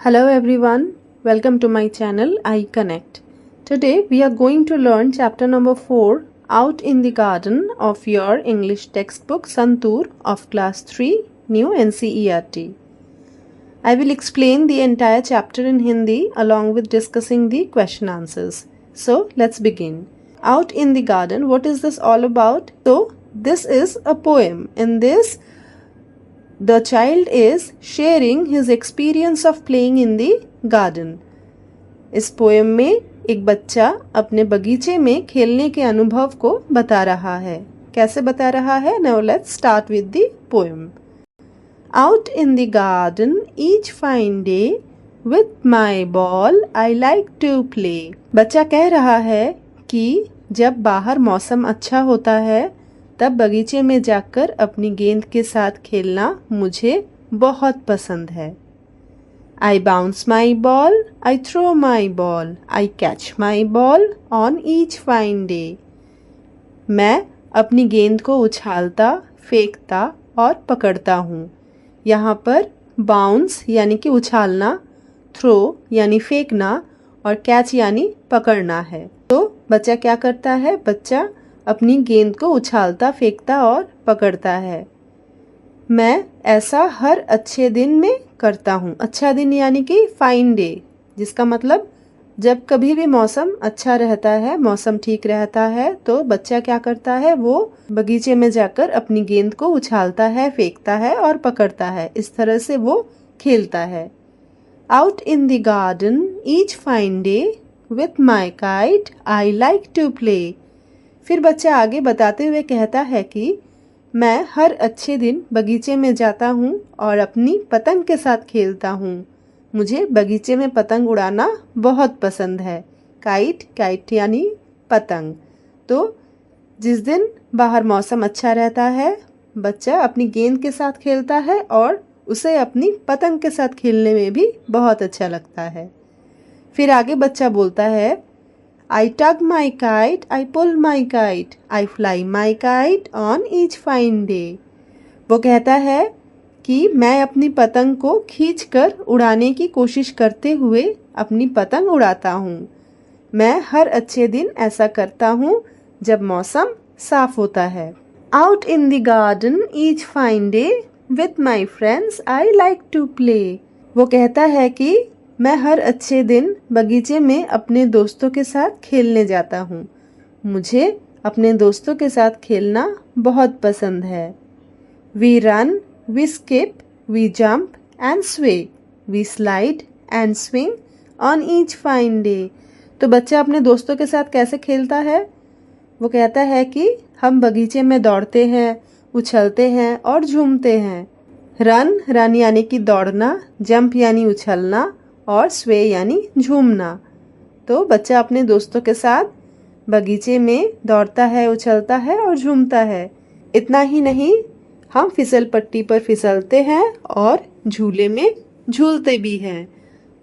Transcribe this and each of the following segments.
Hello everyone, welcome to my channel iConnect. Today we are going to learn chapter number 4 Out in the Garden of your English textbook Santur of class 3 new NCERT. I will explain the entire chapter in Hindi along with discussing the question answers. So let's begin. Out in the Garden, what is this all about? So this is a poem. In this the child is sharing his experience of playing in the garden. इस poem में एक बच्चा अपने बगीचे में खेलने के अनुभव को बता रहा है. कैसे बता रहा है? Now let's start with the poem. Out in the garden each fine day with my ball I like to play. बच्चा कह रहा है कि जब बाहर मौसम अच्छा होता है तब बगीचे में जाकर अपनी गेंद के साथ खेलना मुझे बहुत पसंद है. I bounce my ball, I throw my ball, I catch my ball on each fine day. मैं अपनी गेंद को उछालता, फेंकता और पकड़ता हूँ. यहाँ पर बाउंस यानी कि उछालना, थ्रो यानी फेंकना और कैच यानी पकड़ना है. तो बच्चा क्या करता है? बच्चा अपनी गेंद को उछालता, फेंकता और पकड़ता है. मैं ऐसा हर अच्छे दिन में करता हूँ. अच्छा दिन यानी कि फाइन डे, जिसका मतलब जब कभी भी मौसम अच्छा रहता है, मौसम ठीक रहता है, तो बच्चा क्या करता है? वो बगीचे में जाकर अपनी गेंद को उछालता है, फेंकता है और पकड़ता है. इस तरह से वो खेलता है. Out in the garden each fine day with my kite I like to play. फिर बच्चा आगे बताते हुए कहता है कि मैं हर अच्छे दिन बगीचे में जाता हूँ और अपनी पतंग के साथ खेलता हूँ. मुझे बगीचे में पतंग उड़ाना बहुत पसंद है. काइट यानी पतंग. तो जिस दिन बाहर मौसम अच्छा रहता है बच्चा अपनी गेंद के साथ खेलता है और उसे अपनी पतंग के साथ खेलने में भी बहुत अच्छा लगता है. फिर आगे बच्चा बोलता है I tug my kite, I pull my kite, I fly my kite on each fine day. वो कहता है कि मैं अपनी पतंग को खींचकर उड़ाने की कोशिश करते हुए अपनी पतंग उड़ाता हूँ. मैं हर अच्छे दिन ऐसा करता हूँ जब मौसम साफ होता है. Out in the garden each fine day with my friends I like to play. वो कहता है कि मैं हर अच्छे दिन बगीचे में अपने दोस्तों के साथ खेलने जाता हूँ. मुझे अपने दोस्तों के साथ खेलना बहुत पसंद है. We run, we skip, we jump and sway, we slide and swing on each fine day. तो बच्चा अपने दोस्तों के साथ कैसे खेलता है? वो कहता है कि हम बगीचे में दौड़ते हैं, उछलते हैं और झूमते हैं. रन यानी कि दौड़ना, जंप यानी उछलना और स्वे यानी झूमना. तो बच्चा अपने दोस्तों के साथ बगीचे में दौड़ता है, उछलता है और झूमता है. इतना ही नहीं, हम फिसल पट्टी पर फिसलते हैं और झूले में झूलते भी हैं.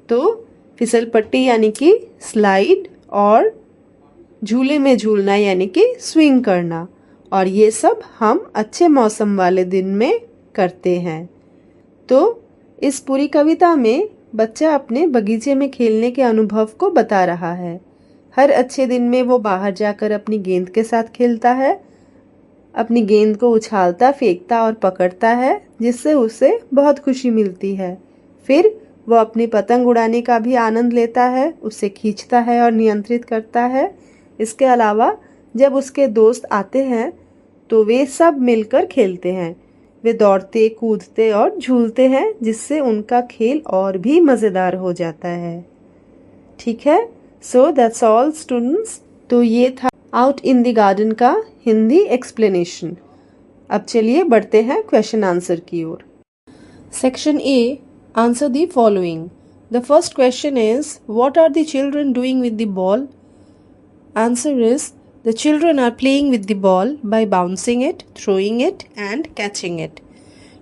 तो फिसल पट्टी यानी कि स्लाइड और झूले में झूलना यानी कि स्विंग करना. और ये सब हम अच्छे मौसम वाले दिन में करते हैं. तो इस पूरी कविता में बच्चा अपने बगीचे में खेलने के अनुभव को बता रहा है. हर अच्छे दिन में वो बाहर जाकर अपनी गेंद के साथ खेलता है, अपनी गेंद को उछालता, फेंकता और पकड़ता है, जिससे उसे बहुत खुशी मिलती है. फिर वो अपनी पतंग उड़ाने का भी आनंद लेता है, उसे खींचता है और नियंत्रित करता है. इसके अलावा जब उसके दोस्त आते हैं तो वे सब मिलकर खेलते हैं. वे दौड़ते, कूदते और झूलते हैं, जिससे उनका खेल और भी मज़ेदार हो जाता है. ठीक है? So that's all students. तो ये था आउट इन द गार्डन का हिंदी एक्सप्लेनेशन. अब चलिए बढ़ते हैं क्वेश्चन आंसर की ओर. Section A, answer the following. The first question is what are the children doing with the ball? Answer is the children are playing with the ball by bouncing it, throwing it and catching it.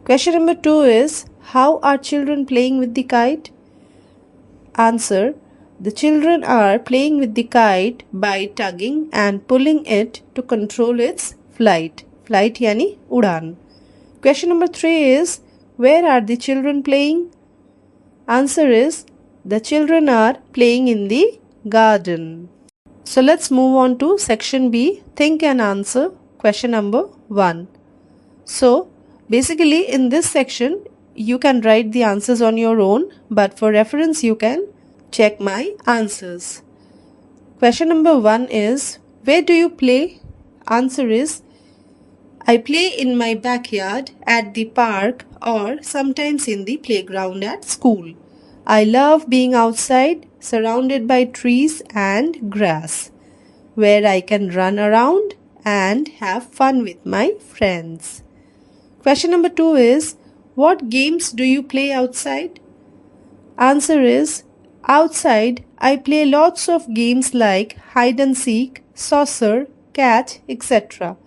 Question number 2 is how are children playing with the kite? Answer, the children are playing with the kite by tugging and pulling it to control its flight. Flight yani udan. Question number 3 is where are the children playing? Answer is the children are playing in the garden. So let's move on to section B, think and answer question number 1. So basically in this section you can write the answers on your own, but for reference you can check my answers. Question number 1 is, where do you play? Answer is, I play in my backyard, at the park, or sometimes in the playground at school. I love being outside, surrounded by trees and grass, where I can run around and have fun with my friends. Question number 2 is, what games do you play outside? Answer is, outside I play lots of games like hide and seek, saucer, catch, etc.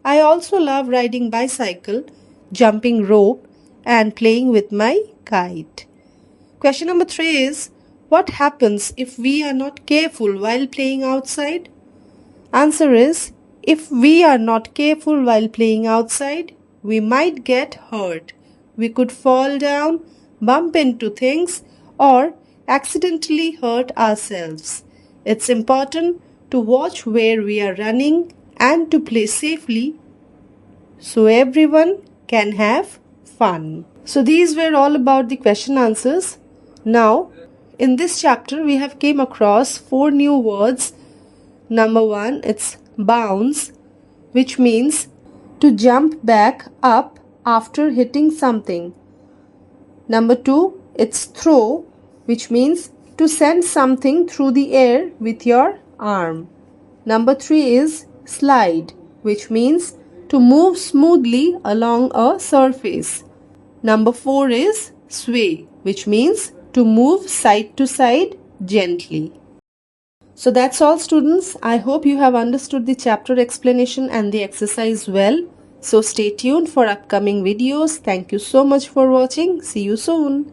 I also love riding bicycle, jumping rope and playing with my kite. Question number 3 is, what happens if we are not careful while playing outside? Answer is, if we are not careful while playing outside, we might get hurt. We could fall down, bump into things, or accidentally hurt ourselves. It's important to watch where we are running and to play safely so everyone can have fun. So these were all about the question answers. Now, in this chapter we have came across 4 new words. Number 1, it's bounce, which means to jump back up after hitting something. Number 2, it's throw, which means to send something through the air with your arm. Number 3 is slide, which means to move smoothly along a surface. Number 4 is sway, which means to move side to side gently. So that's all, students. I hope you have understood the chapter explanation and the exercise well. So stay tuned for upcoming videos. Thank you so much for watching. See you soon.